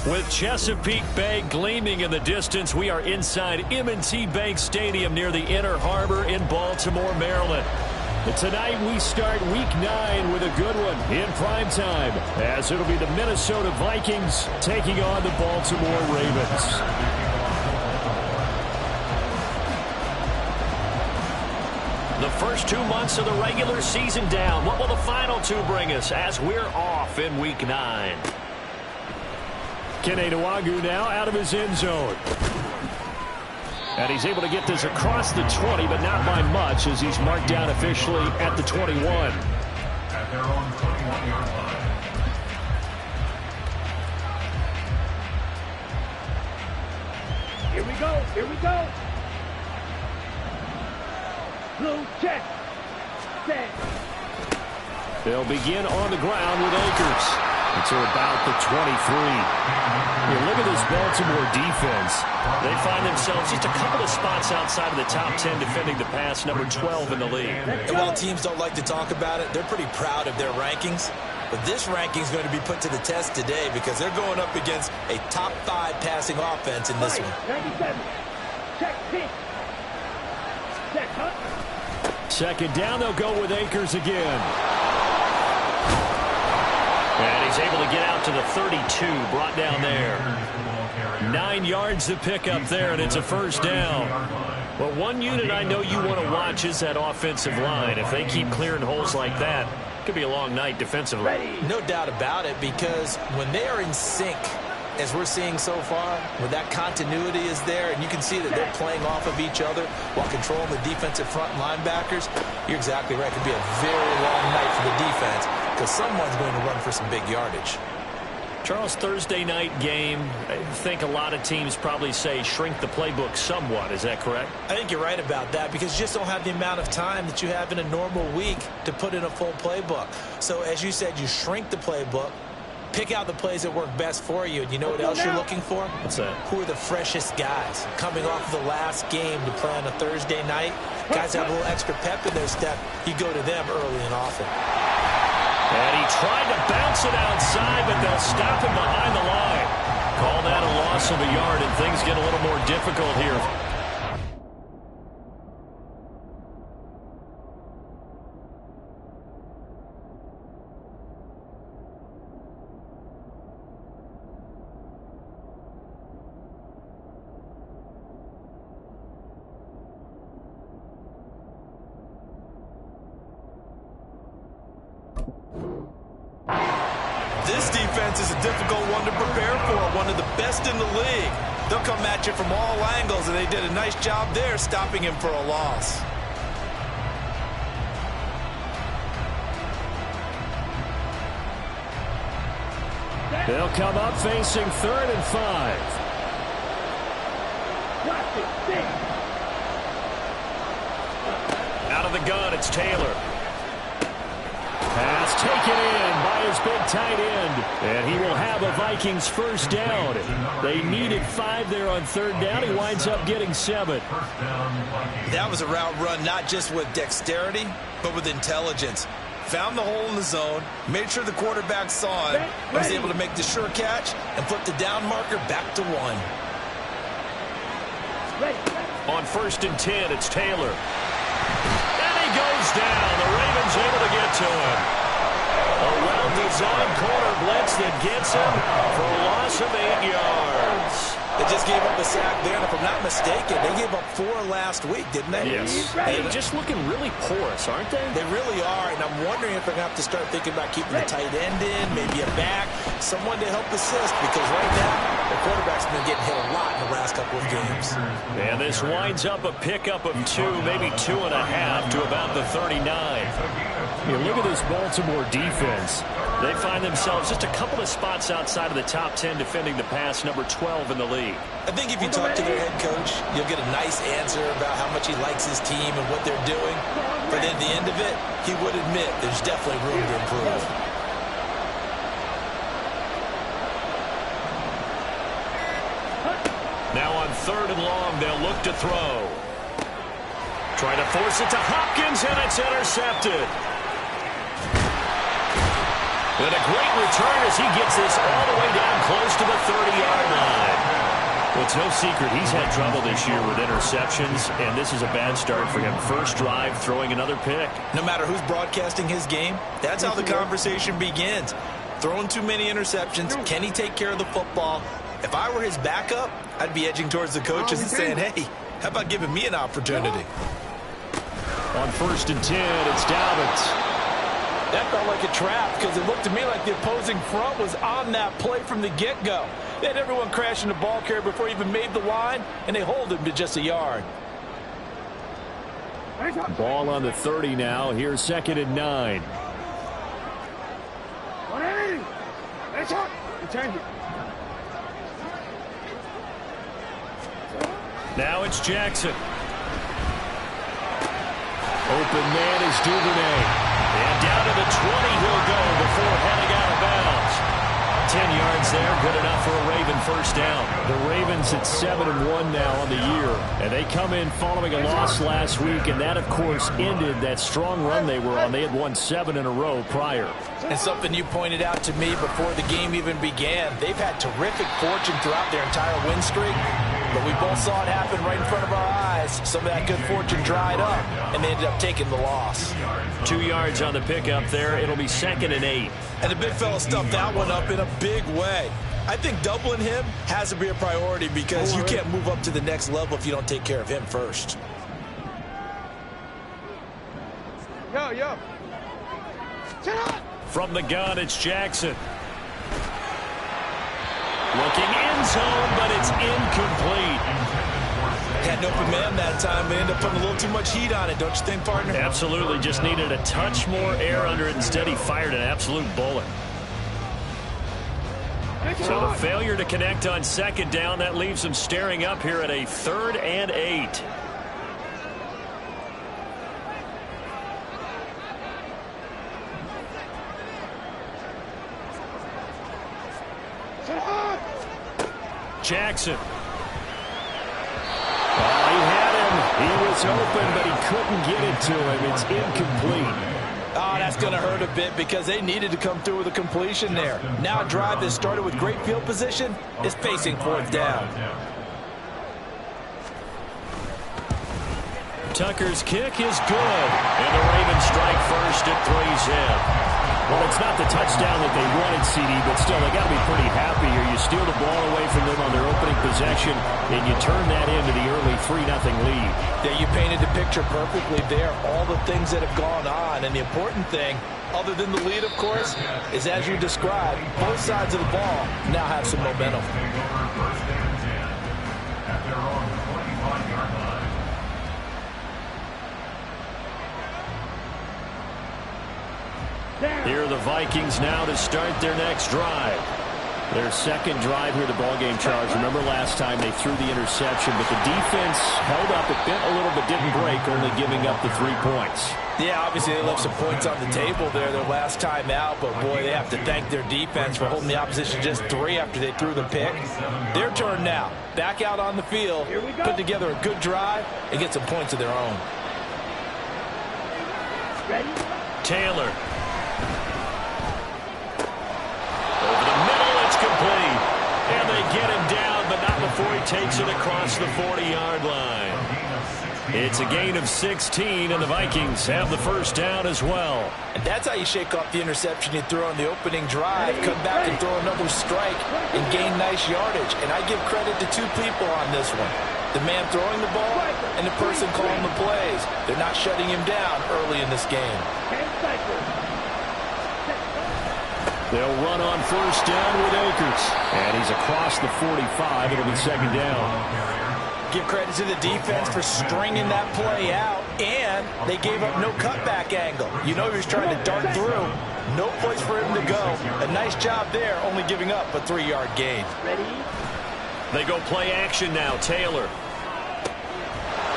With Chesapeake Bay gleaming in the distance, we are inside M&T Bank Stadium near the Inner Harbor in Baltimore, Maryland. And tonight we start Week 9 with a good one in prime time, as it'll be the Minnesota Vikings taking on the Baltimore Ravens. The first 2 months of the regular season down. What will the final 2 bring us as we're off in Week 9? Kene Nwangwu now out of his end zone. And he's able to get this across the 20, but not by much, as he's marked down officially at the 21. At their own 21-yard line. Here we go. Here we go. Blue check. Set. They'll begin on the ground with Akers until about the 23. Look at this Baltimore defense. They find themselves just a couple of spots outside of the top 10 defending the pass, number 12 in the league. And while teams don't like to talk about it, they're pretty proud of their rankings. But this ranking is going to be put to the test today because they're going up against a top 5 passing offense in this one. 97. Check, hit. Set, huh? Second down, they'll go with Akers again. And he's able to get out to the 32, brought down there. 9 yards to pick up there, and it's a first down. But one unit I know you want to watch is that offensive line. If they keep clearing holes like that, it could be a long night defensively. No doubt about it, because when they are in sync, as we're seeing so far, when that continuity is there, and you can see that they're playing off of each other while controlling the defensive front linebackers, you're exactly right. It could be a very long night for the defense because someone's going to run for some big yardage. Charles, Thursday night game, I think a lot of teams probably say shrink the playbook somewhat. Is that correct? I think you're right about that because you just don't have the amount of time that you have in a normal week to put in a full playbook. So as you said, you shrink the playbook, pick out the plays that work best for you, and you know what else you're looking for? What's that? Who are the freshest guys coming off of the last game to play on a Thursday night? Guys have a little extra pep in their step. You go to them early and often. And he tried to bounce it outside, but they'll stop him behind the line. Call that a loss of a yard, and things get a little more difficult here. This defense is a difficult one to prepare for, one of the best in the league. They'll come at you from all angles, and they did a nice job there stopping him for a loss. They'll come up facing 3rd and 5. Out of the gun, it's Taylor. Pass taken in by his big tight end. And he will have a Vikings first down. They needed 5 there on 3rd down. He winds up getting 7. That was a route run not just with dexterity, but with intelligence. Found the hole in the zone, made sure the quarterback saw it, and was able to make the sure catch and flip the down marker back to 1. On 1st and 10, it's Taylor. Goes down. The Ravens able to get to him. A well-designed corner blitz that gets him for a loss of 8 yards. They just gave up a sack there, and if I'm not mistaken, they gave up 4 last week, didn't they? Yes. They're just looking really porous, aren't they? They really are, and I'm wondering if they're going to have to start thinking about keeping the tight end in, maybe a back, someone to help assist, because right now, the quarterback's been getting hit a lot in the last couple of games. And this winds up a pickup of 2, maybe 2.5 to about the 39. Look at this Baltimore defense. They find themselves just a couple of spots outside of the top 10 defending the pass, number 12 in the league. I think if you talk to their head coach, you'll get a nice answer about how much he likes his team and what they're doing. But at the end of it, he would admit there's definitely room to improve. Now on 3rd and long, they'll look to throw. Trying to force it to Hopkins, and it's intercepted. And a great return as he gets this all the way down close to the 30-yard line. Well, it's no secret he's had trouble this year with interceptions, and this is a bad start for him. First drive, throwing another pick. No matter who's broadcasting his game, that's how the conversation begins. Throwing too many interceptions, can he take care of the football? If I were his backup, I'd be edging towards the coaches and saying, hey, how about giving me an opportunity? On 1st and 10, it's Dobbins. That felt like a trap because it looked to me like the opposing front was on that play from the get-go. They had everyone crashing the ball carrier before he even made the line, and they hold him to just a yard. Ball on the 30 now. Here's 2nd and 9. Now it's Jackson. Open man is Duvernay. And down to the 20 he'll go before heading out of bounds. 10 yards there, good enough for a Raven first down. The Ravens at 7-1 now on the year. And they come in following a loss last week, and that, of course, ended that strong run they were on. They had won 7 in a row prior. And something you pointed out to me before the game even began, they've had terrific fortune throughout their entire win streak. But we both saw it happen right in front of our eyes. Some of that good fortune dried up, and they ended up taking the loss. 2 yards on the pickup there. It'll be 2nd and 8. And the big fella stuffed that one up in a big way. I think doubling him has to be a priority because you can't move up to the next level if you don't take care of him first. Yo. From the gun, it's Jackson. Looking end zone, but it's incomplete. Had an open man that time, but ended up putting a little too much heat on it, don't you think, partner? Absolutely, just needed a touch more air under it. Instead, he fired an absolute bullet. So a failure to connect on 2nd down. That leaves him staring up here at a 3rd and 8. Jackson. Oh, he had him. He was open, but he couldn't get it to him. It's incomplete. Oh, that's going to hurt a bit because they needed to come through with a completion there. Now a drive that started with great field position is facing 4th down. Tucker's kick is good. And the Ravens strike first at 3's in. Well, it's not the touchdown that they wanted, CD, but still, they got to be pretty happy here. You steal the ball away from them on their opening possession, and you turn that into the early 3-0 lead. Yeah, you painted the picture perfectly there, all the things that have gone on. And the important thing, other than the lead, of course, is as you described, both sides of the ball now have some momentum. At their own 25-yard line. Here are the Vikings now to start their next drive. Their 2nd drive here, the ballgame charge. Remember last time they threw the interception, but the defense held up. It bent a little but didn't break, only giving up the 3 points. Yeah, obviously they left some points on the table there their last time out, but boy, they have to thank their defense for holding the opposition just 3 after they threw the pick. Their turn now. Back out on the field, put together a good drive, and get some points of their own. Taylor. Over the middle, it's complete. And they get him down, but not before he takes it across the 40-yard line. It's a gain of 16, and the Vikings have the first down as well. And that's how you shake off the interception you threw on the opening drive, come back and throw another strike and gain nice yardage. And I give credit to 2 people on this one. The man throwing the ball and the person calling the plays. They're not shutting him down early in this game. They'll run on first down with Akers. And he's across the 45. It'll be 2nd down. Give credit to the defense for stringing that play out, and they gave up no cutback angle. You know he was trying to dart through. No place for him to go. A nice job there, only giving up a 3-yard gain. They go play action now. Taylor.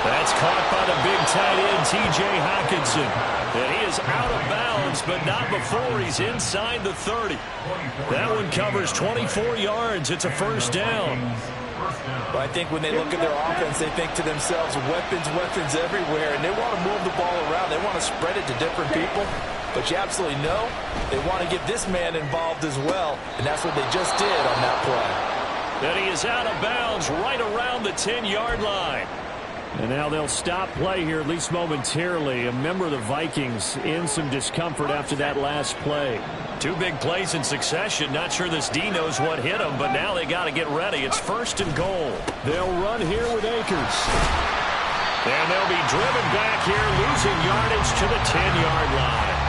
That's caught by the big tight end, T.J. Hockenson. And he is out of bounds, but not before he's inside the 30. That one covers 24 yards. It's a first down. But I think when they look at their offense, they think to themselves, weapons everywhere, and they want to move the ball around. They want to spread it to different people. but you absolutely know they want to get this man involved as well, and that's what they just did on that play. And he is out of bounds right around the 10-yard line. And now they'll stop play here, at least momentarily. A member of the Vikings in some discomfort after that last play. Two big plays in succession. Not sure this D knows what hit him, but now they got to get ready. It's 1st and goal. They'll run here with Akers. And they'll be driven back here, losing yardage to the 10-yard line.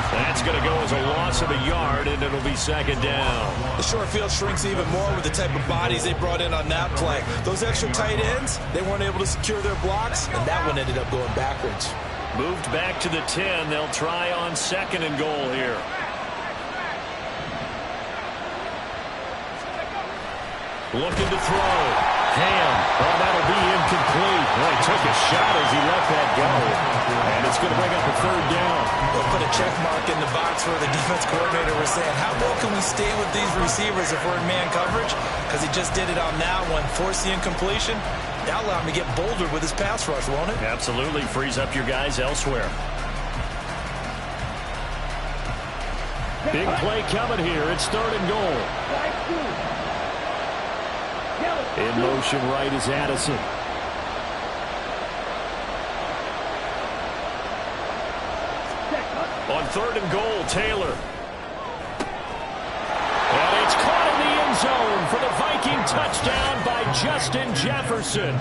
That's going to go as a loss of a yard, and it'll be 2nd down. The short field shrinks even more with the type of bodies they brought in on that play. Those extra tight ends, they weren't able to secure their blocks, and that one ended up going backwards. Moved back to the 10. They'll try on 2nd and goal here. Looking to throw. Ham. Oh, that'll be incomplete. Boy, he took a shot as he let that go. And it's going to bring up a 3rd down. We'll put a check mark in the box where the defense coordinator was saying, how well can we stay with these receivers if we're in man coverage? Because he just did it on that one. Force the incompletion. That'll allow him to get bolder with his pass rush, won't it? Absolutely. Frees up your guys elsewhere. Big play coming here. It's 3rd and goal. In motion right is Addison. On 3rd and goal, Taylor. And it's caught in the end zone for the Viking touchdown by Justin Jefferson.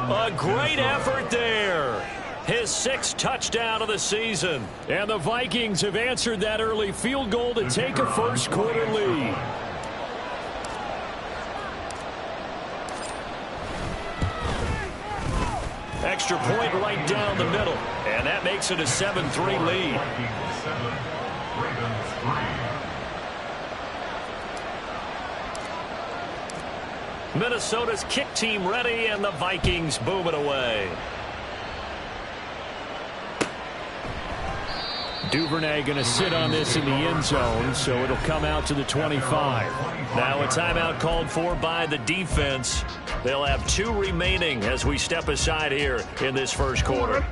A great effort there. His 6th touchdown of the season. And the Vikings have answered that early field goal to take a first-quarter lead. Extra point right down the middle. And that makes it a 7-3 lead. Minnesota's kick team ready, and the Vikings boom it away. Duvernay going to sit on this in the end zone, so it'll come out to the 25. Now a timeout called for by the defense. They'll have 2 remaining as we step aside here in this first quarter.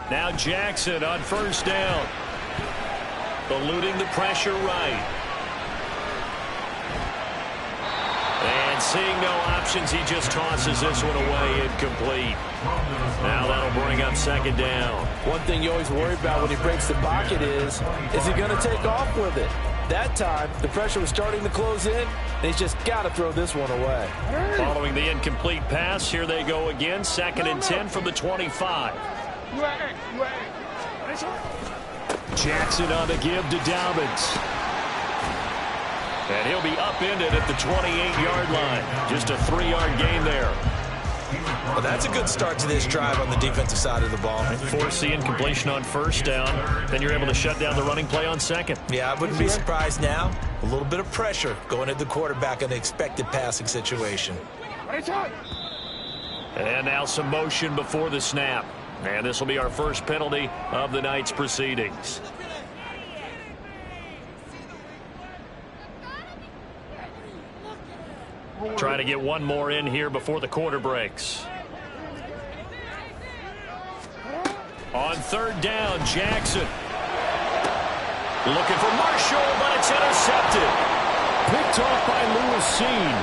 Now Jackson on 1st down. Eluding the pressure right. And seeing no options, he just tosses this one away incomplete. Now that'll bring up 2nd down. One thing you always worry about when he breaks the pocket is he going to take off with it? That time, the pressure was starting to close in, and he's just got to throw this one away. Following the incomplete pass, here they go again. 2nd and 10 from the 25. Jackson on the give to Dobbins. And he'll be upended at the 28-yard line. Just a 3-yard gain there. Well, that's a good start to this drive on the defensive side of the ball. Force the incompletion on 1st down. Then you're able to shut down the running play on 2nd. Yeah, I wouldn't be surprised now. A little bit of pressure going at the quarterback in the expected passing situation. And now some motion before the snap. And this will be our first penalty of the night's proceedings. Trying to get one more in here before the quarter breaks. On 3rd down, Jackson. Looking for Marshall, but it's intercepted. Picked off by Lewisine.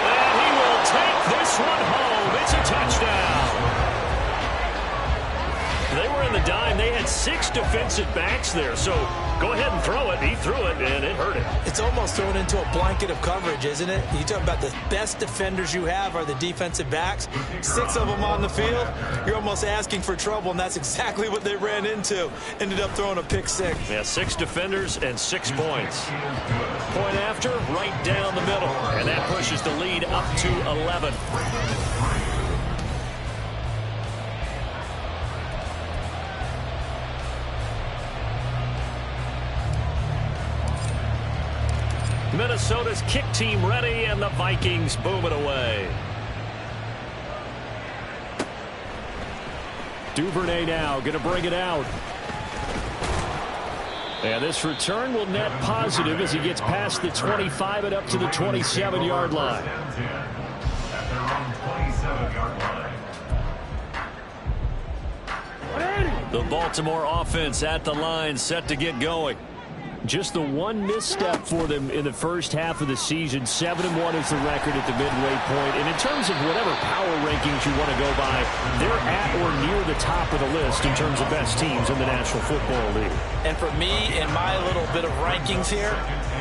And he will take this one home. It's a touchdown. They were in the dime. They had 6 defensive backs there, so go ahead and throw it. He threw it, and it hurt him. It's almost thrown into a blanket of coverage, isn't it? You talk about the best defenders you have are the defensive backs. 6 of them on the field. You're almost asking for trouble, and that's exactly what they ran into. Ended up throwing a pick 6. Yeah, 6 defenders and 6 points. Point after, right down the middle, and that pushes the lead up to 11. Minnesota's kick team ready, and the Vikings boom it away. Duvernay now going to bring it out. And this return will net positive as he gets past the 25 and up to the 27-yard line. At their own 27-yard line. The Baltimore offense at the line, set to get going. Just the one misstep for them in the first half of the season. 7-1 is the record at the midway point. And in terms of whatever power rankings you want to go by, they're at or near the top of the list in terms of best teams in the National Football League. And for me, in my little bit of rankings here,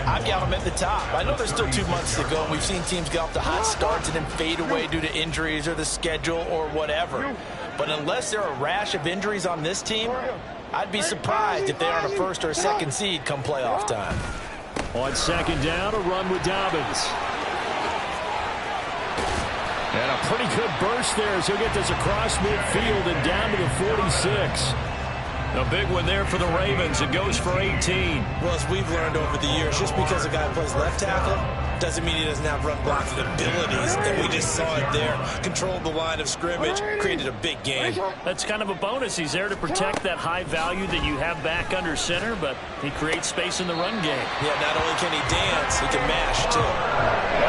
I've got them at the top. I know there's still 2 months to go, and we've seen teams get off to hot starts and then fade away due to injuries or the schedule or whatever. But unless there are a rash of injuries on this team, I'd be surprised if they aren't a first or a second seed come playoff time. On second down, a run with Dobbins. And a pretty good burst there as he'll get this across midfield and down to the 46. A big one there for the Ravens. It goes for 18. Well, as we've learned over the years, just because a guy plays left tackle doesn't mean he doesn't have run blocking abilities, and we just saw it there. Controlled the line of scrimmage, created a big game. That's kind of a bonus. He's there to protect that high value that you have back under center, but he creates space in the run game. Yeah, not only can he dance, he can mash, too.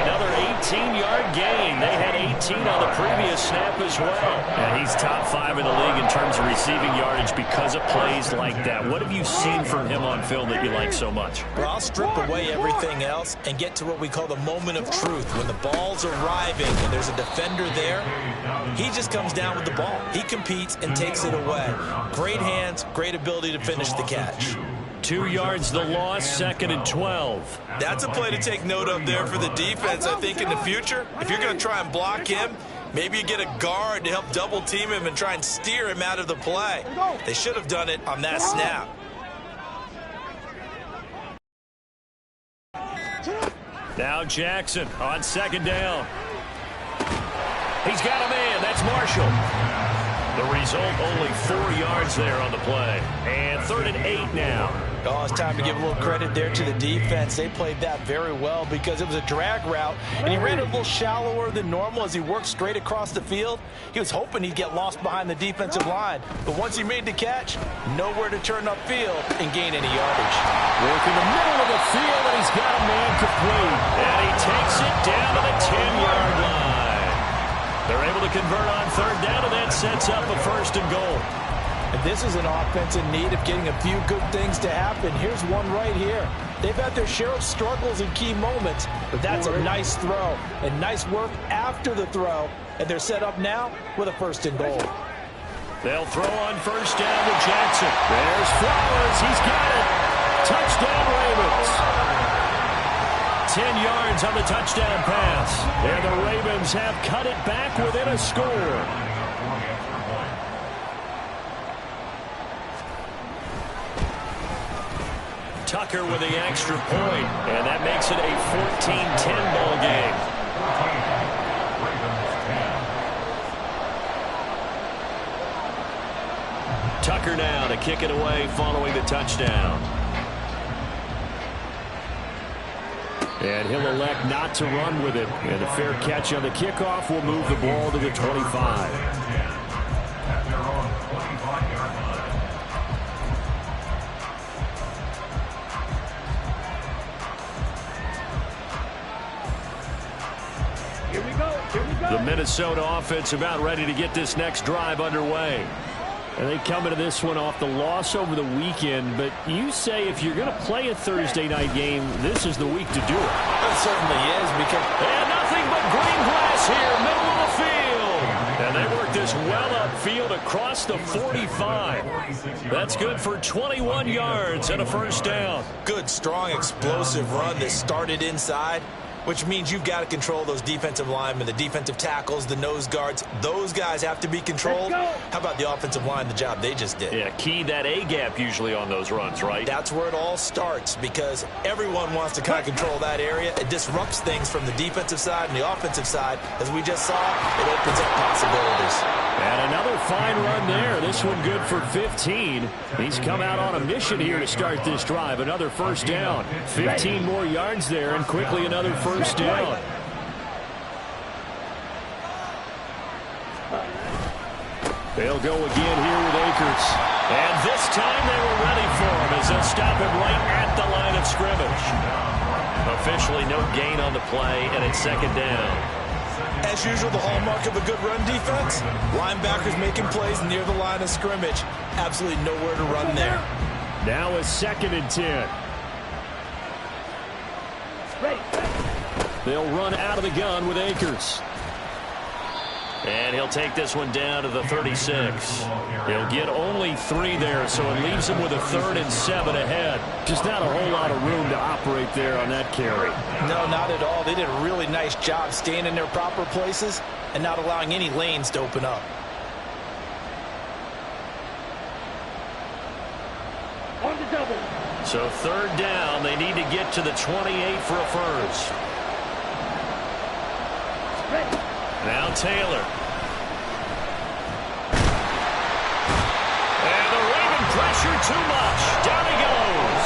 Another 18-yard gain. They had 18 on the previous snap as well. And he's top 5 in the league in terms of receiving yardage because of plays like that. What have you seen from him on film that you like so much? Well, I'll strip away everything else and get to what we call the moment of truth. When the ball's arriving and there's a defender there, he just comes down with the ball. He competes and takes it away. Great hands, great ability to finish the catch. 2 yards the loss, 2nd and 12. That's a play to take note of there for the defense, I think, in the future. If you're going to try and block him, maybe you get a guard to help double team him and try and steer him out of the play. They should have done it on that snap. Now Jackson on second down. He's got a man. That's Marshall. The result, only 4 yards there on the play. And 3rd and 8 now. Oh, it's time to give a little credit there to the defense. They played that very well because it was a drag route, and he ran it a little shallower than normal as he worked straight across the field. He was hoping he'd get lost behind the defensive line, but once he made the catch, nowhere to turn upfield and gain any yardage. Working the middle of the field, and he's got a man complete. And he takes it down to the 10-yard line. They're able to convert on 3rd down, and that sets up a 1st and goal. And this is an offense in need of getting a few good things to happen. Here's one right here. They've had their share of struggles in key moments, but that's a nice throw and nice work after the throw. And they're set up now with a 1st and goal. They'll throw on 1st down to Jackson. There's Flowers. He's got it. Touchdown, Ravens. 10 yards on the touchdown pass. And the Ravens have cut it back within a score. Tucker with the extra point, and that makes it a 14-10 ball game. Tucker now to kick it away following the touchdown. And he'll elect not to run with it. And a fair catch on the kickoff will move the ball to the 25. The Minnesota offense about ready to get this next drive underway. And they come into this one off the loss over the weekend. But you say if you're going to play a Thursday night game, this is the week to do it. It certainly is. Because and nothing but green grass here, middle of the field. And they work this well upfield across the 45. That's good for 21 yards and a 1st down. Good, strong, explosive run that started inside, which means you've got to control those defensive linemen, the defensive tackles, the nose guards. Those guys have to be controlled. How about the offensive line, the job they just did? Yeah, key that A-gap usually on those runs, right? That's where it all starts because everyone wants to kind of control that area. It disrupts things from the defensive side and the offensive side. As we just saw, it opens up possibilities. And another fine run there. This one good for 15. He's come out on a mission here to start this drive. Another 1st down. 15 more yards there and quickly another 1st down. They'll go again here with Akers. And this time they were ready for him as they'll they'll stop him right at the line of scrimmage. Officially no gain on the play, and it's second down. As usual, the hallmark of a good run defense, linebackers making plays near the line of scrimmage. Absolutely nowhere to run there. Now a 2nd and 10. They'll run out of the gun with Akers. And he'll take this one down to the 36. He'll get only 3 there, so it leaves him with a 3rd and 7 ahead. Just not a whole lot of room to operate there on that carry. No, not at all. They did a really nice job staying in their proper places and not allowing any lanes to open up. On the double. So 3rd down, they need to get to the 28 for a first. Now Taylor. And the Raven pressure too much. Down he goes.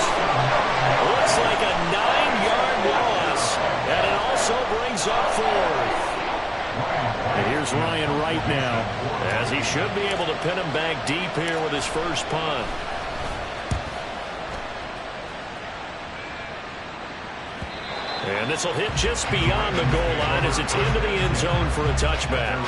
Looks like a 9-yard loss. And it also brings up 4th. And here's Ryan Wright now, as he should be able to pin him back deep here with his first punt. And this will hit just beyond the goal line as it's into the end zone for a touchback.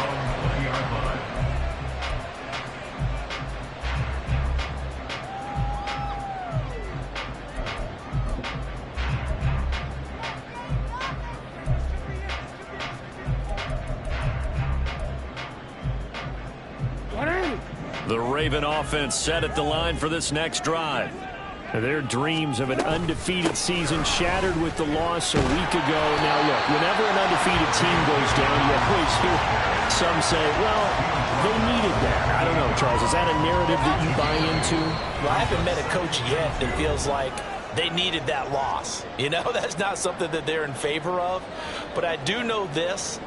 The Raven offense set at the line for this next drive. Their dreams of an undefeated season shattered with the loss a week ago. Now, look, whenever an undefeated team goes down, you always hear some say, well, they needed that. I don't know, Charles. Is that a narrative that you buy into? Well, I haven't met a coach yet that feels like they needed that loss. You know, that's not something that they're in favor of. But I do know this.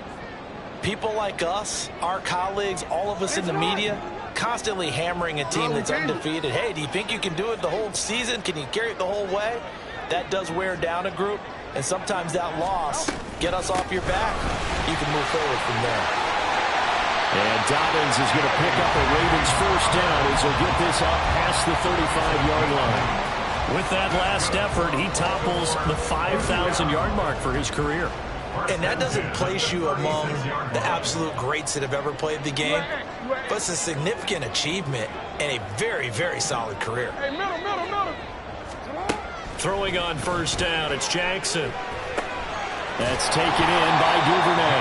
People like us, our colleagues, all of us in the media, constantly hammering a team that's undefeated. Hey, do you think you can do it the whole season? Can you carry it the whole way? That does wear down a group, and sometimes that loss, get us off your back, you can move forward from there. And Dobbins is going to pick up a Ravens first down as he'll get this up past the 35-yard line. With that last effort, he topples the 5,000-yard mark for his career. And that doesn't place you among the absolute greats that have ever played the game, but it's a significant achievement and a very, very solid career. Hey, middle. Throwing on first down, it's Jackson. That's taken in by Duvernay.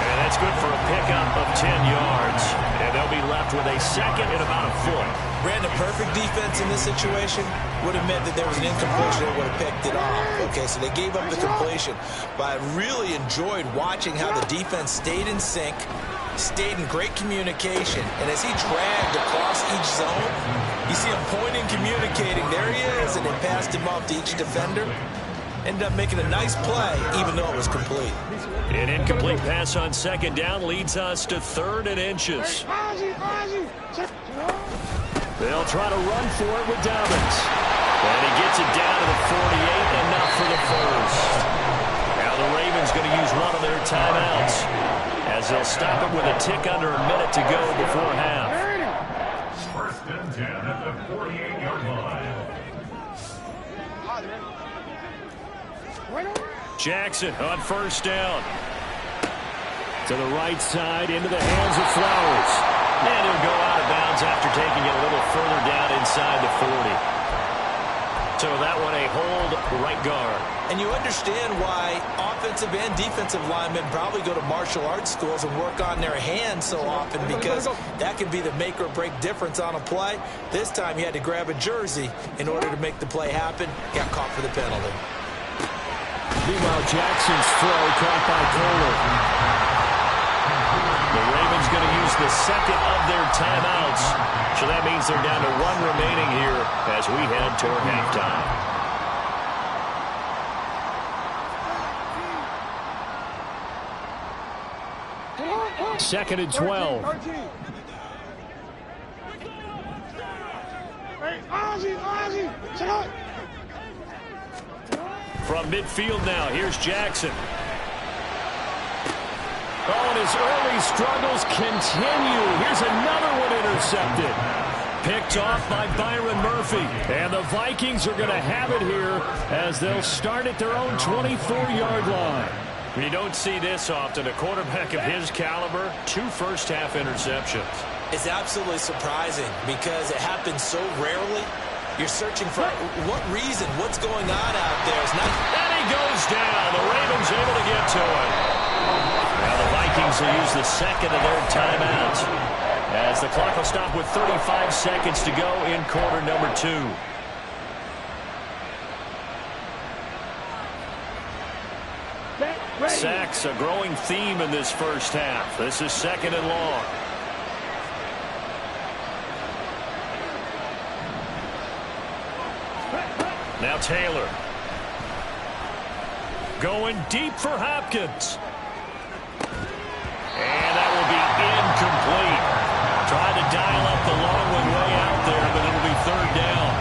And that's good for a pickup of 10 yards. And they'll be left with a 2nd and about a foot. Ran a perfect defense in this situation would have meant that there was an incompletion that would have picked it off. Okay, so they gave up the completion. But I really enjoyed watching how the defense stayed in sync, stayed in great communication. And as he dragged across each zone, you see him pointing, communicating. There he is, and they passed him off to each defender. Ended up making a nice play, even though it was complete. An incomplete pass on 2nd down leads us to 3rd and inches. They'll try to run for it with Dobbins. And he gets it down to the 48, enough for the first. Now the Ravens going to use one of their timeouts, as they'll stop it with a tick under a minute to go before half. 1st and 10 at the 48-yard line. Jackson on first down. To the right side, into the hands of Flowers. And he'll go out of bounds after taking it a little further down inside the 40. So that one a hold right guard. And you understand why offensive and defensive linemen probably go to martial arts schools and work on their hands so often, because that can be the make or break difference on a play. This time he had to grab a jersey in order to make the play happen. Got caught for the penalty. Meanwhile, Jackson's throw caught by Kohler. The Ravens going to use the 2nd of their timeouts. So that means they're down to 1 remaining here as we head toward halftime. Second and 12. Hey, Ozzy, check out. From midfield now, here's Jackson. Oh, and his early struggles continue. Here's another one intercepted. picked off by Byron Murphy. And the Vikings are going to have it here as they'll start at their own 24-yard line. You don't see this often. A quarterback of his caliber, 2 first-half interceptions. It's absolutely surprising because it happens so rarely. You're searching for what reason, what's going on out there. It's not. And he goes down. The Ravens able to get to it. Now the Vikings will use the second of their timeouts as the clock will stop with 35 seconds to go in quarter number 2. Sacks, a growing theme in this first half. This is 2nd and long. Now Taylor. Going deep for Hopkins. And that will be incomplete. Trying to dial up the long one way out there, but it'll be 3rd down.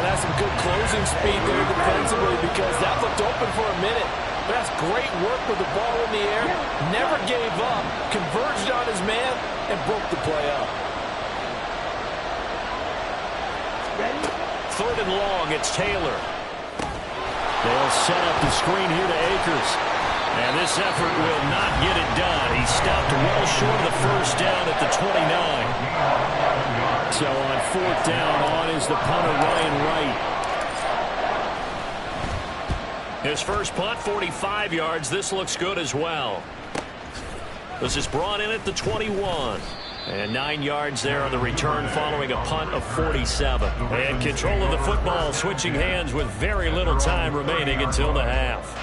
That's some good closing speed there defensively because that looked open for a minute. But that's great work with the ball in the air. Never gave up. Converged on his man and broke the play up. 3rd and long, it's Taylor. They'll set up the screen here to Akers. And this effort will not get it done. He stopped well short of the first down at the 29. So on 4th down, on is the punter, Ryan Wright. His first punt, 45 yards. This looks good as well. This is brought in at the 21. And 9 yards there on the return following a punt of 47. And control of the football switching hands with very little time remaining until the half.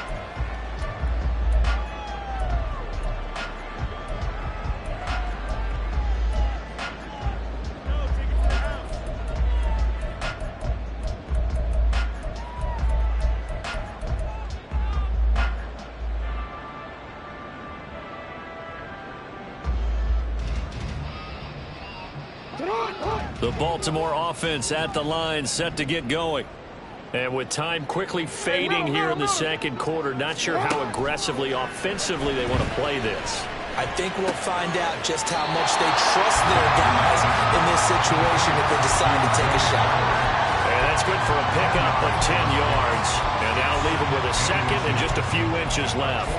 The Baltimore offense at the line, set to get going. And with time quickly fading here in the 2nd quarter, not sure how aggressively, offensively they want to play this. I think we'll find out just how much they trust their guys in this situation if they decide to take a shot. And that's good for a pickup of 10 yards. And now leave them with a 2nd and just a few inches left.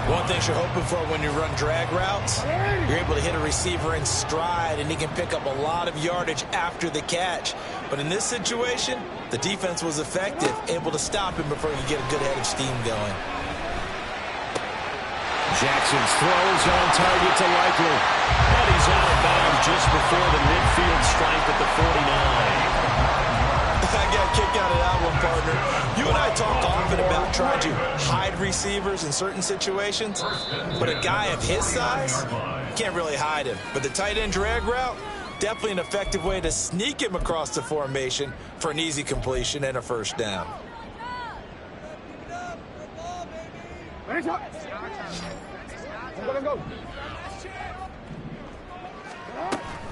One thing you're hoping for when you run drag routes, you're able to hit a receiver in stride, and he can pick up a lot of yardage after the catch. But in this situation, the defense was effective, able to stop him before he could get a good head of steam going. Jackson's throws on target to Likely. And he's out of bounds just before the midfield stripe at the 49. I got a kick out of that one, partner. You and I talk often about trying to hide receivers in certain situations, but a guy of his size, can't really hide him. But the tight end drag route, definitely an effective way to sneak him across the formation for an easy completion and a first down.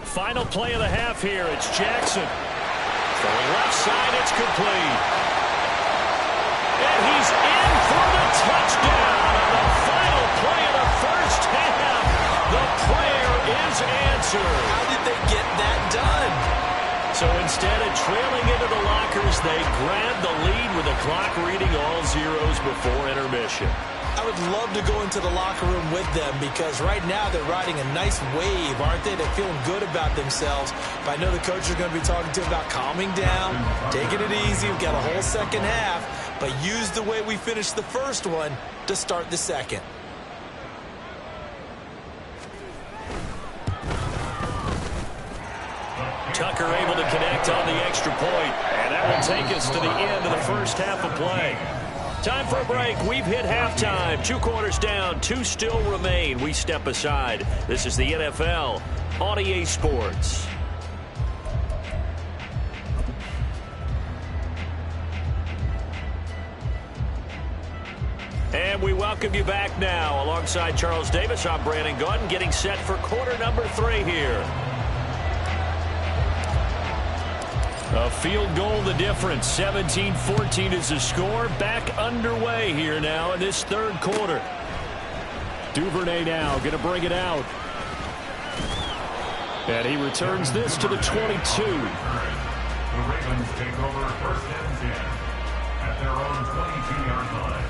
Final play of the half here. It's Jackson. From the left side, it's complete. And he's in for the touchdown on the final play of the first half. The prayer is answered. How did they get that done? So instead of trailing into the lockers, they grabbed the lead with the clock reading all zeros before intermission. I would love to go into the locker room with them because right now they're riding a nice wave, aren't they? They're feeling good about themselves. But I know the coach is going to be talking to them about calming down, taking it easy. We've got a whole second half, but use the way we finished the first one to start the second. Tucker able to connect on the extra point, and that will take us to the end of the first half of play. Time for a break. We've hit halftime. 2 quarters down, 2 still remain. We step aside. This is the NFL on EA Sports. And we welcome you back now. Alongside Charles Davis, I'm Brandon Gunn, getting set for quarter number 3 here. A field goal the difference. 17-14 is the score. Back underway here now in this 3rd quarter. Duvernay now going to bring it out. And he returns this to the 22. The Ravens take over 1st and 10 at their own 22-yard line.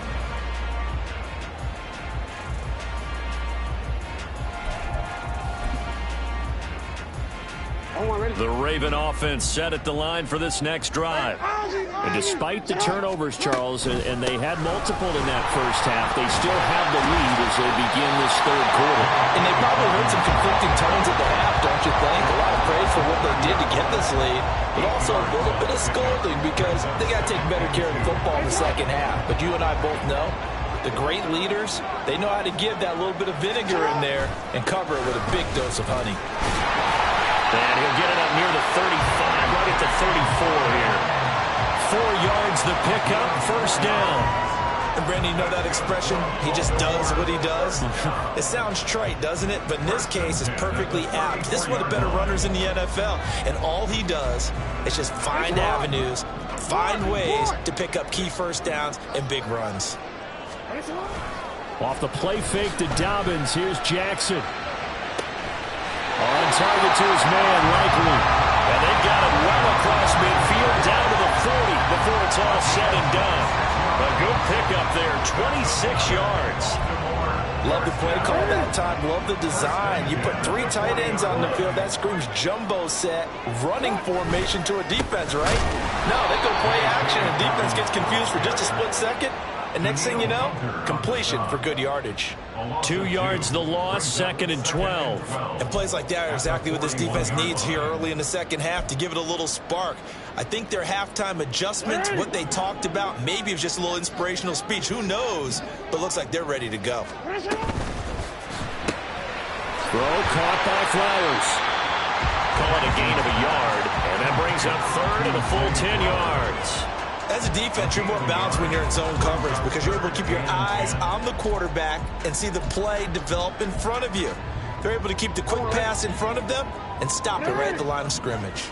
The Raven offense set at the line for this next drive. And despite the turnovers, Charles, and they had multiple in that first half, they still have the lead as they begin this third quarter. And they probably heard some conflicting tones at the half, don't you think? A lot of praise for what they did to get this lead, but also a little bit of scolding because they got to take better care of the football in the second half. But you and I both know the great leaders, they know how to give that little bit of vinegar in there and cover it with a big dose of honey. And he'll get it up near the 35, right at the 34 here. 4 yards the pickup, first down. And Brandon, you know that expression? He just does what he does. It sounds trite, doesn't it? But in this case, it's perfectly apt. This is one of the better runners in the NFL. And all he does is just find avenues, find ways to pick up key first downs and big runs. Off the play fake to Dobbins, here's Jackson. On target to his man, likely. And they got it well across midfield, down to the 40 before it's all said and done. A good pickup there, 26 yards. Love the play call that time. Love the design. You put 3 tight ends on the field. That screams jumbo set, running formation to a defense, right? No, they go play action, and defense gets confused for just a split second. And next thing you know, completion for good yardage. 2 yards the loss, 2nd and 12. And plays like that are exactly what this defense needs here early in the second half to give it a little spark. I think their halftime adjustments, what they talked about, maybe it was just a little inspirational speech. Who knows? But looks like they're ready to go. Throw caught by Flowers. Call it a gain of a yard, and that brings up 3rd and a full 10 yards. As a defense, you're more balanced when you're in zone coverage because you're able to keep your eyes on the quarterback and see the play develop in front of you. They're able to keep the quick pass in front of them and stop it right at the line of scrimmage.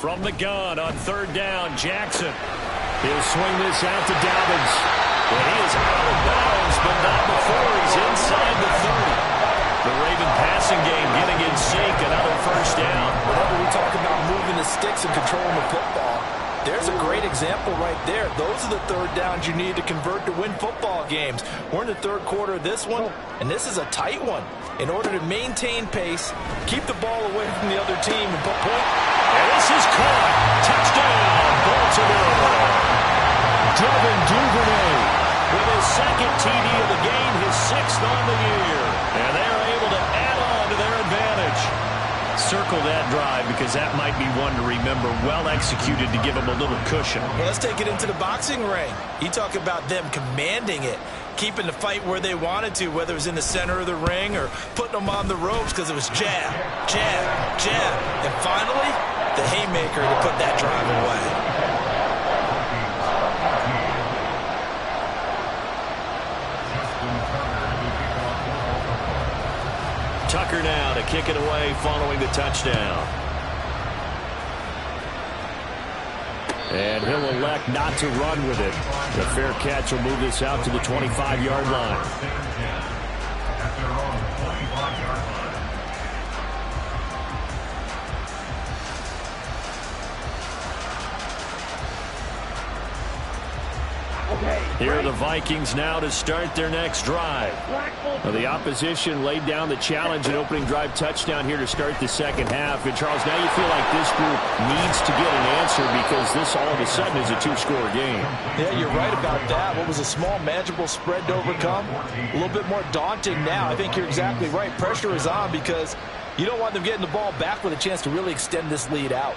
From the gun on 3rd down, Jackson. He'll swing this out to Dobbins. And he is out of bounds, but not before he's inside the 30. The Raven passing game getting in sync, another first down. Whenever we talk about moving the sticks and controlling the football, there's a great example right there. Those are the 3rd downs you need to convert to win football games. We're in the 3rd quarter of this one, and this is a tight one. In order to maintain pace, keep the ball away from the other team, and put point. And this is caught. Touchdown, Baltimore. Devin Duvernay with his 2nd TD of the game, his 6th on the year. And they're able to add on to their advantage. Circle that drive because that might be one to remember. Well executed to give them a little cushion. Well, let's take it into the boxing ring. You talk about them commanding it, keeping the fight where they wanted to, whether it was in the center of the ring or putting them on the ropes because it was jab, jab, jab. And finally, the haymaker to put that drive away. Tucker now to kick it away following the touchdown. And he'll elect not to run with it. The fair catch will move this out to the 25-yard line. Here are the Vikings now to start their next drive. Well, the opposition laid down the challenge and opening drive touchdown here to start the second half. And, Charles, now you feel like this group needs to get an answer because this all of a sudden is a 2-score game. Yeah, you're right about that. What was a small, manageable spread to overcome? A little bit more daunting now. I think you're exactly right. Pressure is on because you don't want them getting the ball back with a chance to really extend this lead out.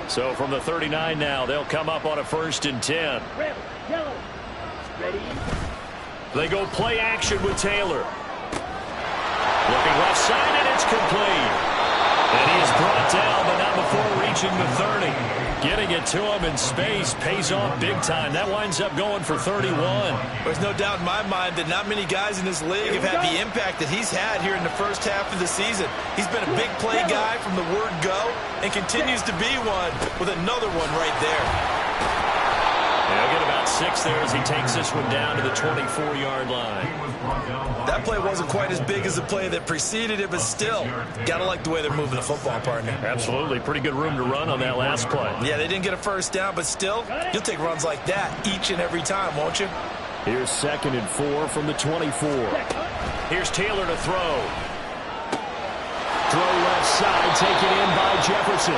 So from the 39 now, they'll come up on a 1st and 10. Ready? They go play action with Taylor. Looking left side, and it's complete. And he is brought down, but not before reaching the 30. Getting it to him in space pays off big time. That winds up going for 31. There's no doubt in my mind that not many guys in this league have had the impact that he's had here in the first half of the season. He's been a big play guy from the word go and continues to be one with another one right there. They'll get about 6 there as he takes this one down to the 24-yard line. That play wasn't quite as big as the play that preceded it, but still, got to like the way they're moving the football, partner. Absolutely. Pretty good room to run on that last play. Yeah, they didn't get a first down, but still, you'll take runs like that each and every time, won't you? Here's 2nd and 4 from the 24. Here's Taylor to throw. Throw left side, taken in by Jefferson.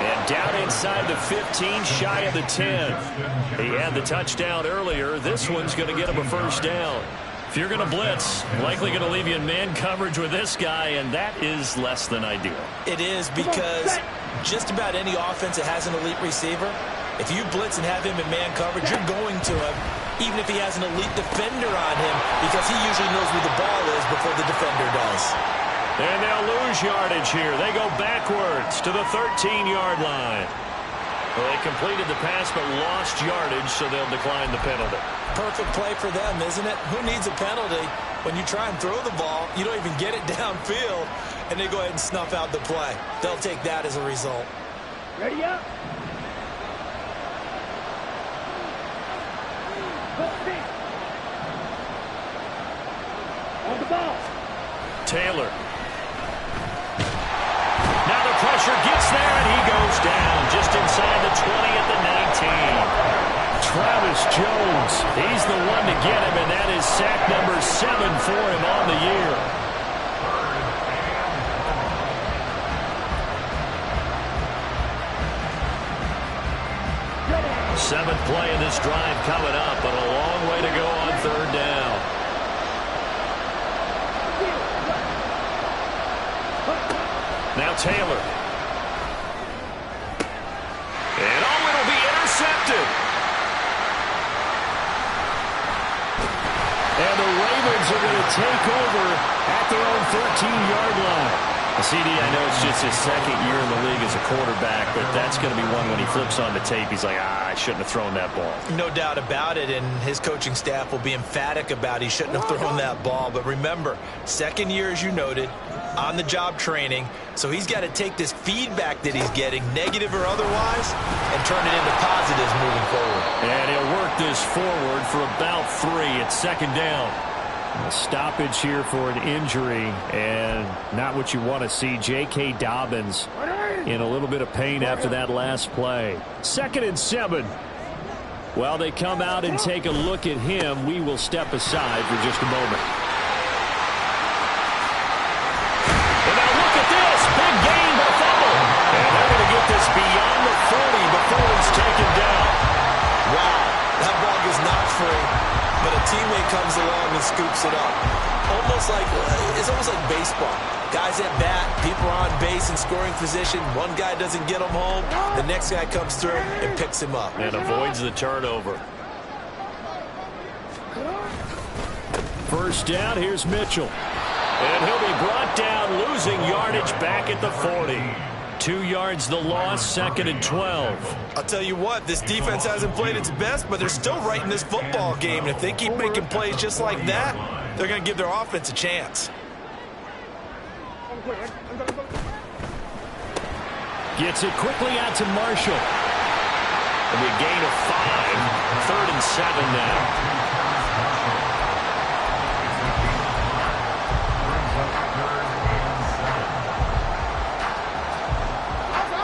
And down inside the 15, shy of the 10. He had the touchdown earlier. This one's going to get him a first down. If you're going to blitz, likely going to leave you in man coverage with this guy, and that is less than ideal. It is, because just about any offense that has an elite receiver, if you blitz and have him in man coverage, you're going to him, even if he has an elite defender on him, because he usually knows where the ball is before the defender does. And they'll lose yardage here. They go backwards to the 13-yard line. Well, they completed the pass but lost yardage, so they'll decline the penalty. Perfect play for them, isn't it? Who needs a penalty when you try and throw the ball, you don't even get it downfield, and they go ahead and snuff out the play. They'll take that as a result. Ready up. On the ball. Taylor. Now the pressure gets there, and he goes down just inside the 20 at the 19. Travis Jones, he's the one to get him, and that is sack number 7 for him on the year. Seventh play in this drive coming up, but a long way to go on 3rd down. Now Taylor. And it'll be intercepted. And the Ravens are going to take over at their own 13-yard line. CD, I know it's just his 2nd year in the league as a quarterback, but that's going to be one when he flips on the tape, he's like, I shouldn't have thrown that ball. No doubt about it, and his coaching staff will be emphatic about he shouldn't have thrown that ball. But remember, 2nd year, as you noted, on-the-job training, so he's got to take this feedback that he's getting, negative or otherwise, and turn it into positives moving forward. And he'll work this forward for about 3. It's 2nd down. A stoppage here for an injury, and not what you want to see. J.K. Dobbins in a little bit of pain after that last play. 2nd and 7. While they come out and take a look at him, we will step aside for just a moment. And now look at this. Big gain, but a fumble. And they're going to get this beyond the 40 before it's taken down. Wow, that ball is not free, but a teammate comes along and scoops it up. It's almost like baseball. Guys at bat, people are on base in scoring position. One guy doesn't get him home. The next guy comes through and picks him up. And avoids the turnover. First down, here's Mitchell. And he'll be brought down, losing yardage back at the 40. 2 yards the loss, 2nd and 12. I'll tell you what, this defense hasn't played its best, but they're still right in this football game. And if they keep making plays just like that, they're going to give their offense a chance. Gets it quickly out to Marshall. And a gain of 5. 3rd and 7 now.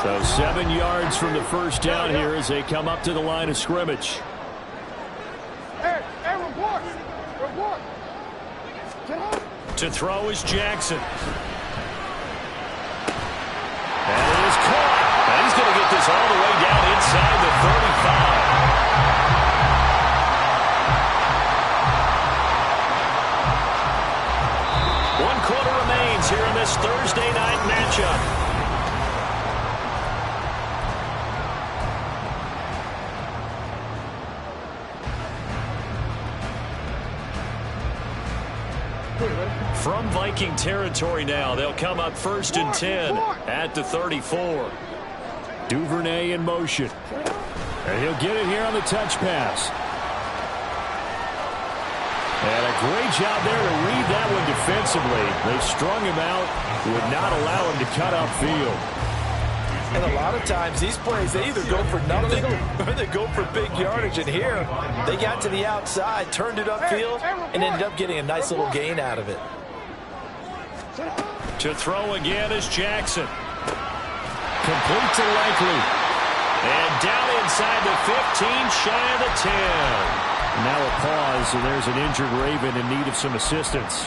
So 7 yards from the first down here as they come up to the line of scrimmage. Hey, report. To throw is Jackson. And it is caught. And he's going to get this all the way down inside the 35. 1 quarter remains here in this Thursday night matchup. From Viking territory now, they'll come up 1st and 10 at the 34. Duvernay in motion. And he'll get it here on the touch pass. And a great job there to read that one defensively. They strung him out, would not allow him to cut upfield. And a lot of times, these plays, they either go for nothing or they go for big yardage. And here, they got to the outside, turned it upfield, and ended up getting a nice little gain out of it. To throw again is Jackson. Complete to Likely. And down inside the 15, shy of the 10. Now a pause, and there's an injured Raven in need of some assistance.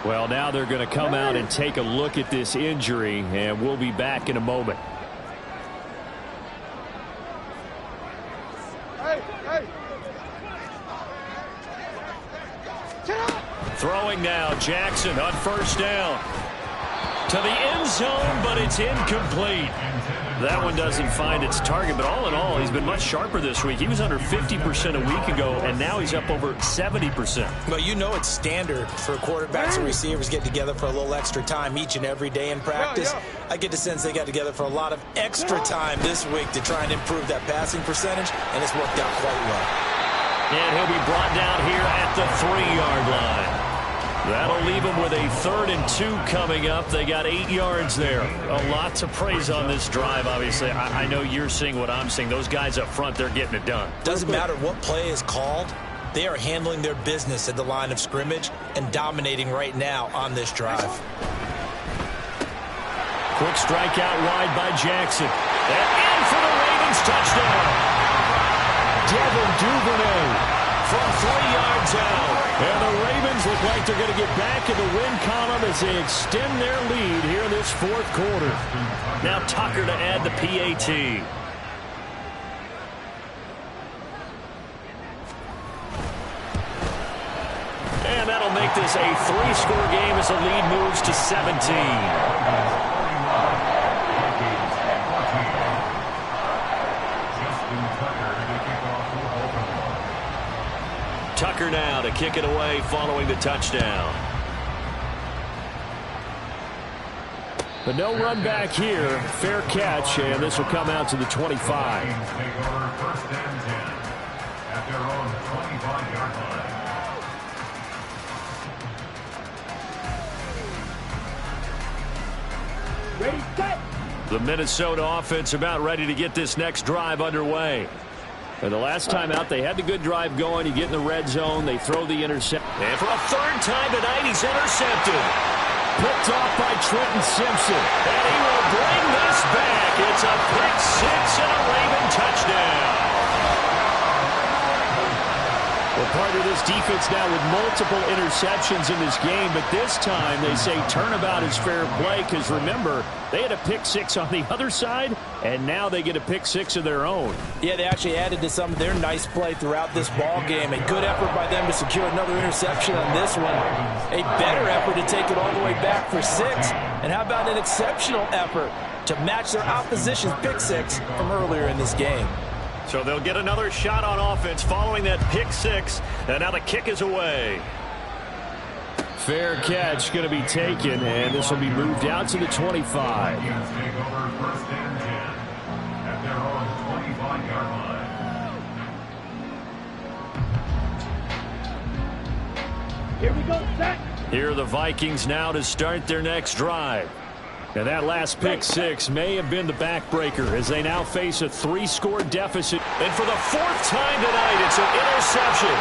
Well, now they're going to come out and take a look at this injury, and we'll be back in a moment. Throwing now, Jackson on first down. To the end zone, but it's incomplete. That one doesn't find its target, but all in all, he's been much sharper this week. He was under 50% a week ago, and now he's up over 70%. Well, you know it's standard for quarterbacks and receivers get together for a little extra time each and every day in practice. I get the sense they got together for a lot of extra time this week to try and improve that passing percentage, and it's worked out quite well. And he'll be brought down here at the 3-yard line. That'll leave them with a 3rd and 2 coming up. They got 8 yards there. A lot to praise on this drive, obviously. I know you're seeing what I'm seeing. Those guys up front, they're getting it done. Doesn't matter what play is called. They are handling their business at the line of scrimmage and dominating right now on this drive. Quick strike out wide by Jackson. And in for the Ravens touchdown. Devin Duvernay from 3 yards out. And the Ravens look like they're going to get back in the win column as they extend their lead here in this 4th quarter. Now Tucker to add the PAT. And that'll make this a 3-score game as the lead moves to 17. Tucker now to kick it away following the touchdown. But no run back here. Fair catch, and this will come out to the 25. Vikings take over 1st and 10 at their own 25-yard line. Ready, set. The Minnesota offense about ready to get this next drive underway. And the last time out, they had the good drive going. You get in the red zone. They throw the intercept. And for a 3rd time tonight, he's intercepted. Picked off by Trenton Simpson. And he will bring this back. It's a pick 6 and a Raven touchdown. Well, part of this defense now with multiple interceptions in this game, but this time they say turnabout is fair play because, remember, they had a pick 6 on the other side, and now they get a pick 6 of their own. Yeah, they actually added to some of their nice play throughout this ball game. A good effort by them to secure another interception on this one. A better effort to take it all the way back for 6. And how about an exceptional effort to match their opposition's pick 6 from earlier in this game? So they'll get another shot on offense following that pick 6, and now the kick is away. Fair catch going to be taken, and this will be moved out to the 25. Vikings take over 1st and 10 at their own 25-yard line. Here we go, set. Here are the Vikings now to start their next drive. And that last pick 6 may have been the backbreaker as they now face a 3-score deficit. And for the 4th time tonight, it's an interception.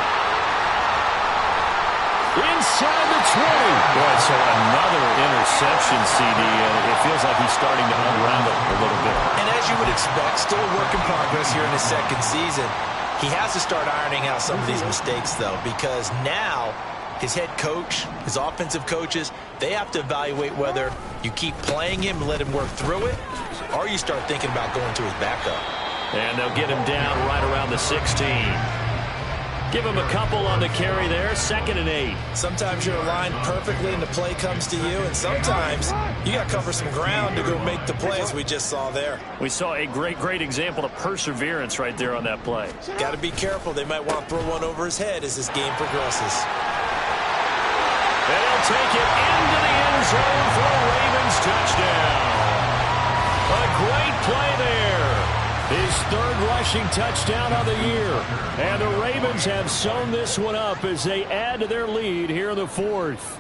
Inside the 20. Boy, so another interception, CD, and it feels like he's starting to unravel a little bit. And as you would expect, still a work in progress here in his 2nd season. He has to start ironing out some of these mistakes, though, because now his head coach, his offensive coaches, they have to evaluate whether you keep playing him and let him work through it, or you start thinking about going to his backup. And they'll get him down right around the 16. Give him a couple on the carry there, 2nd and 8. Sometimes you're aligned perfectly and the play comes to you, and sometimes you got to cover some ground to go make the play, as we just saw there. We saw a great example of perseverance right there on that play. Got to be careful. They might want to throw one over his head as this game progresses. And he'll take it into the end zone for a Ravens touchdown. A great play there. His 3rd rushing touchdown of the year. And the Ravens have sewn this one up as they add to their lead here in the 4th.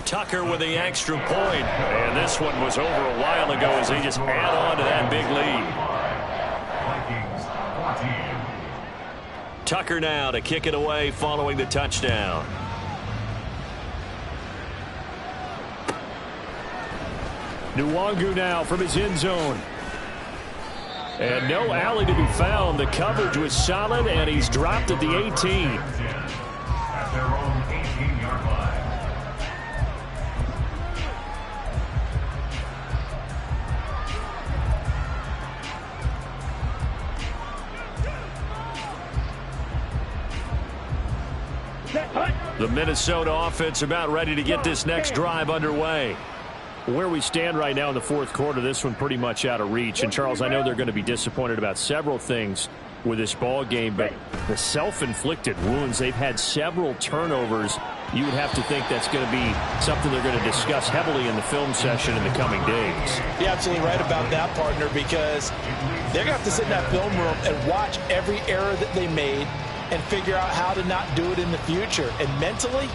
Tucker with the extra point. And this one was over a while ago as they just add on to that big lead. Vikings 14. Tucker now to kick it away following the touchdown. Nwangu now from his end zone. And no alley to be found. The coverage was solid, and he's dropped at the 18. At their own 18-yard line. The Minnesota offense about ready to get this next drive underway. Where we stand right now in the fourth quarter, this one pretty much out of reach. And, Charles, I know they're going to be disappointed about several things with this ball game, but the self-inflicted wounds, they've had several turnovers. You would have to think that's going to be something they're going to discuss heavily in the film session in the coming days. You're absolutely right about that, partner, because they're going to have to sit in that film room and watch every error that they made and figure out how to not do it in the future. And mentally,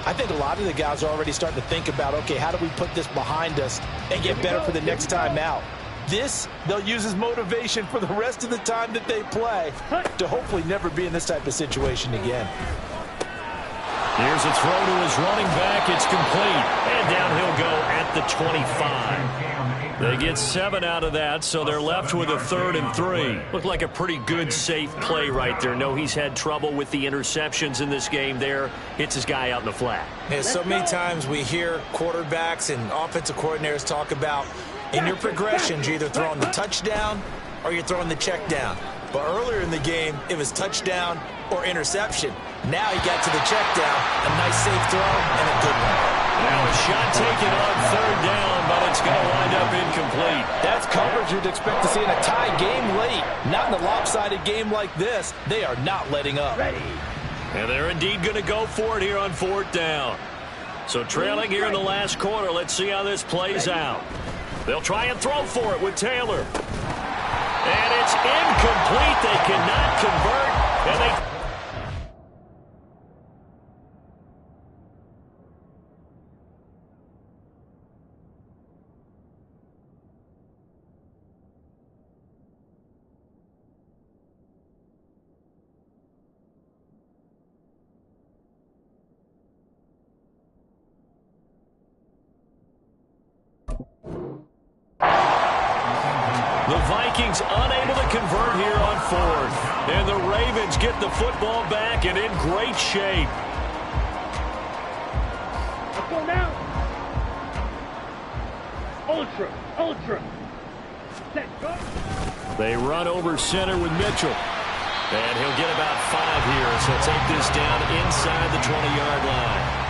I think a lot of the guys are already starting to think about, okay, how do we put this behind us and get better for the next time out? This, they'll use as motivation for the rest of the time that they play to hopefully never be in this type of situation again. Here's a throw to his running back. It's complete. And down he'll go at the 25. They get 7 out of that, so they're left with a 3rd and 3. Looked like a pretty good, safe play right there. No, he's had trouble with the interceptions in this game there. Hits his guy out in the flat. And so many times we hear quarterbacks and offensive coordinators talk about in your progressions, you're either throwing the touchdown or you're throwing the check down. But earlier in the game, it was touchdown or interception. Now he got to the check down, a nice safe throw, and a good one. Now a shot taken on 3rd down, but it's going to wind up incomplete. That's coverage you'd expect to see in a tie game late. Not in a lopsided game like this. They are not letting up. And they're indeed going to go for it here on 4th down. So trailing here in the last quarter, let's see how this plays out. They'll try and throw for it with Taylor. And it's incomplete. They cannot convert. And they... The Vikings unable to convert here on 4th. And the Ravens get the football back and in great shape. Let's go now. Ultra. Set, go. They run over center with Mitchell. And he'll get about 5 here. So take this down inside the 20-yard line.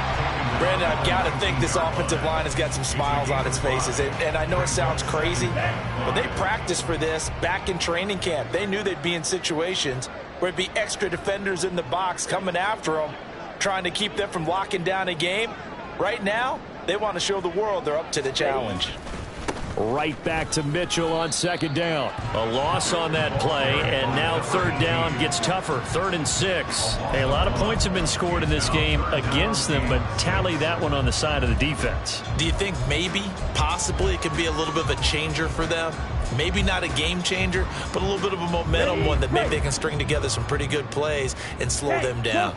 Brandon, I've got to think this offensive line has got some smiles on its faces. And I know it sounds crazy, but they practiced for this back in training camp. They knew they'd be in situations where it'd be extra defenders in the box coming after them, trying to keep them from locking down a game. Right now, they want to show the world they're up to the challenge. Right back to Mitchell on 2nd down. A loss on that play, and now 3rd down gets tougher. 3rd and 6. Hey, a lot of points have been scored in this game against them, but tally that one on the side of the defense. Do you think maybe, possibly, it could be a little bit of a changer for them? Maybe not a game changer, but a little bit of a momentum one that maybe they can string together some pretty good plays and slow them down.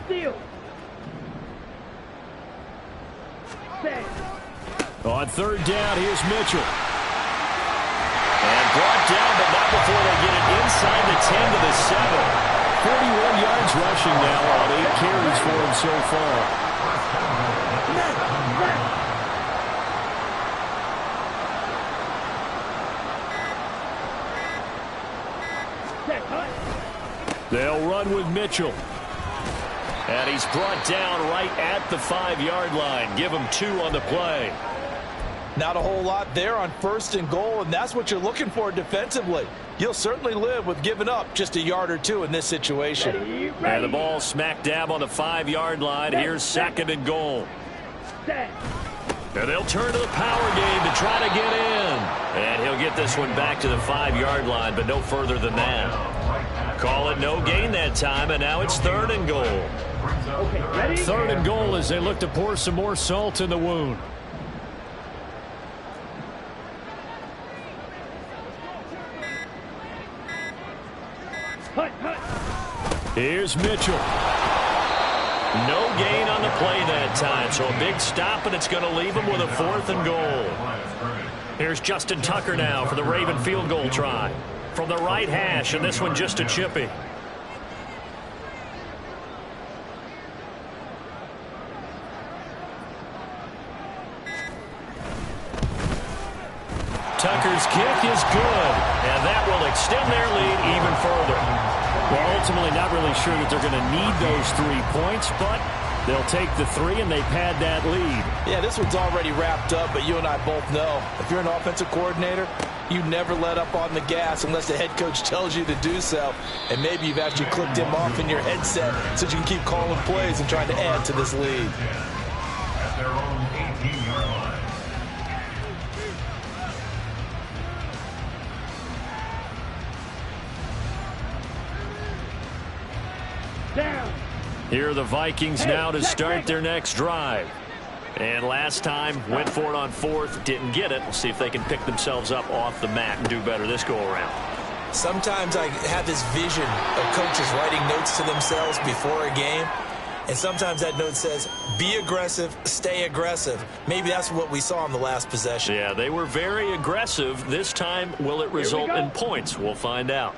On 3rd down, here's Mitchell. And brought down, but not before they get it inside the 10 to the 7. 41 yards rushing now on 8 carries for him so far. They'll run with Mitchell. And he's brought down right at the 5-yard line. Give him 2 on the play. Not a whole lot there on 1st and goal, and that's what you're looking for defensively. You'll certainly live with giving up just a yard or 2 in this situation. And the ball smack dab on the 5-yard line. Here's 2nd and goal. And they'll turn to the power game to try to get in. And he'll get this one back to the 5-yard line, but no further than that. Call it no gain that time, and now it's 3rd and goal. brings up Okay, ready? 3rd and goal as they look to pour some more salt in the wound. Hut, hut. Here's Mitchell. No gain on the play that time, so a big stop, and it's going to leave him with a 4th and goal. Here's Justin Tucker now for the Raven field goal try. From the right hash, and this one just a chippy. Tucker's kick is good, and that will extend their lead even further. Well, ultimately not really sure that they're going to need those 3 points, but they'll take the 3 and they pad that lead. Yeah, this one's already wrapped up, but you and I both know if you're an offensive coordinator, you never let up on the gas unless the head coach tells you to do so. And maybe you've actually clicked him off in your headset so you can keep calling plays and trying to add to this lead. At their own 18-yard line. Down. Here are the Vikings now to start their next drive. And last time, went for it on 4th, didn't get it. We'll see if they can pick themselves up off the mat and do better this go-around. Sometimes I have this vision of coaches writing notes to themselves before a game. And sometimes that note says, be aggressive, stay aggressive. Maybe that's what we saw in the last possession. Yeah, they were very aggressive. This time, will it result in points? We'll find out.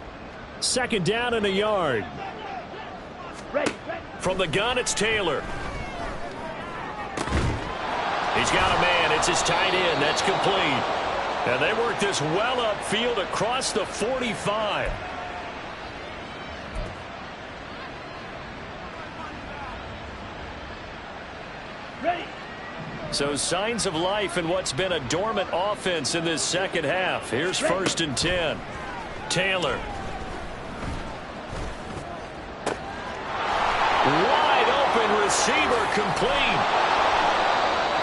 2nd down and a yard. Ready, ready. From the gun, it's Taylor. He's got a man. It's his tight end. That's complete. And they work this well upfield across the 45. Ready. So signs of life in what's been a dormant offense in this second half. Here's 1st and 10. Taylor. Wide open receiver complete.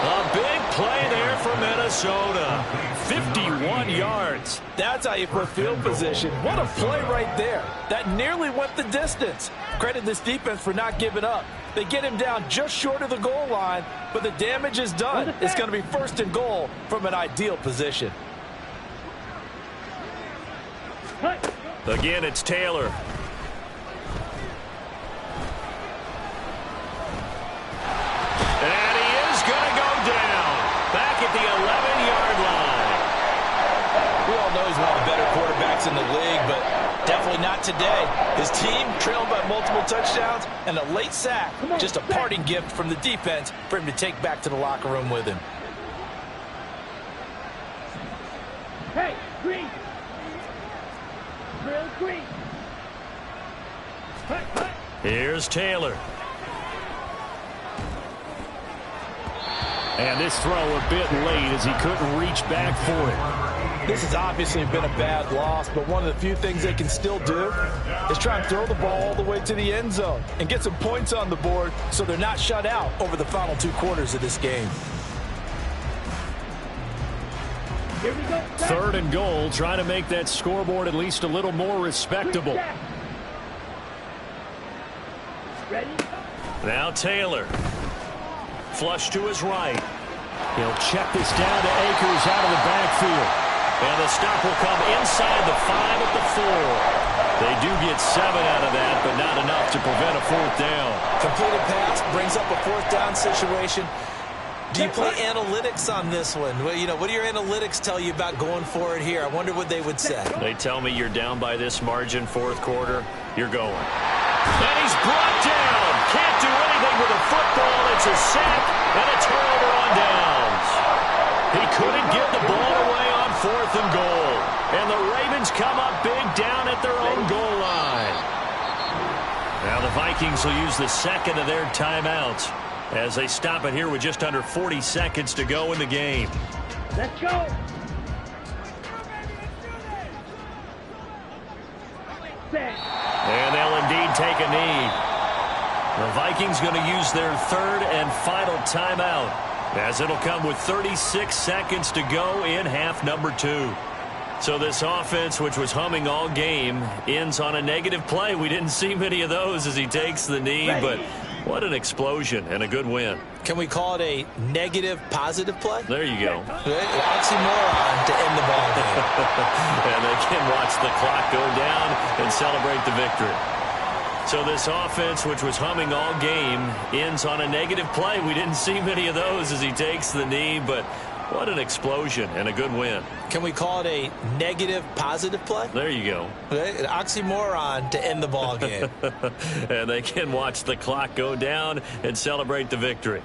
A big play there for Minnesota. 51 yards. That's how you put field position. What a play right there. That nearly went the distance. Credit this defense for not giving up. They get him down just short of the goal line, but the damage is done. It's going to be 1st and goal from an ideal position. Again, it's Taylor. And he is going to go down. Back at the 11-yard line. We all know he's one of the better quarterbacks in the league, but definitely not today. His team trailed by multiple touchdowns and a late sack. Just a parting gift from the defense for him to take back to the locker room with him. Hey, green. Real green. Hut, hut. Here's Taylor. And this throw a bit late as he couldn't reach back for it. This has obviously been a bad loss, but one of the few things they can still do is try and throw the ball all the way to the end zone and get some points on the board so they're not shut out over the final 2 quarters of this game. Here we go. 3rd and goal, trying to make that scoreboard at least a little more respectable. Ready? Now Taylor. Flush to his right. He'll check this down to Akers out of the backfield. And the stop will come inside the 5 at the 4. They do get 7 out of that, but not enough to prevent a 4th down. Completed pass brings up a 4th down situation. Do you play analytics on this one? Well, you know, what do your analytics tell you about going for it here? I wonder what they would say. They tell me you're down by this margin 4th quarter, you're going. And he's brought down. Can't do anything with a football. It's a sack and a turnover on downs. He couldn't get the ball away on 4th and goal. And the Ravens come up big down at their own goal line. Now the Vikings will use the 2nd of their timeouts as they stop it here with just under 40 seconds to go in the game. Let's go. And they'll indeed take a knee. The Vikings going to use their 3rd and final timeout as it'll come with 36 seconds to go in half number 2. So this offense, which was humming all game, ends on a negative play. We didn't see many of those as he takes the knee, but What an explosion and a good win. Can we call it a negative positive play? There you go. Oxymoron to end the ball game. And they can watch the clock go down and celebrate the victory. So this offense, which was humming all game, ends on a negative play. We didn't see many of those as he takes the knee, but what an explosion and a good win. Can we call it a negative positive play? There you go. An oxymoron to end the ball game. And they can watch the clock go down and celebrate the victory.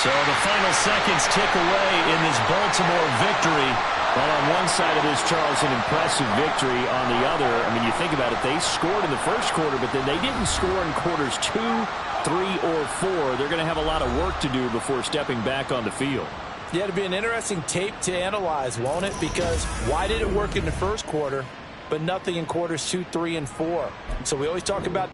So the final seconds tick away in this Baltimore victory. Well, on one side of this, Charles, an impressive victory. On the other, I mean, you think about it, they scored in the first quarter, but then they didn't score in quarters 2, 3, or 4. They're going to have a lot of work to do before stepping back on the field. Yeah, it'll be an interesting tape to analyze, won't it? Because why did it work in the first quarter, but nothing in quarters 2, 3, and 4? So we always talk about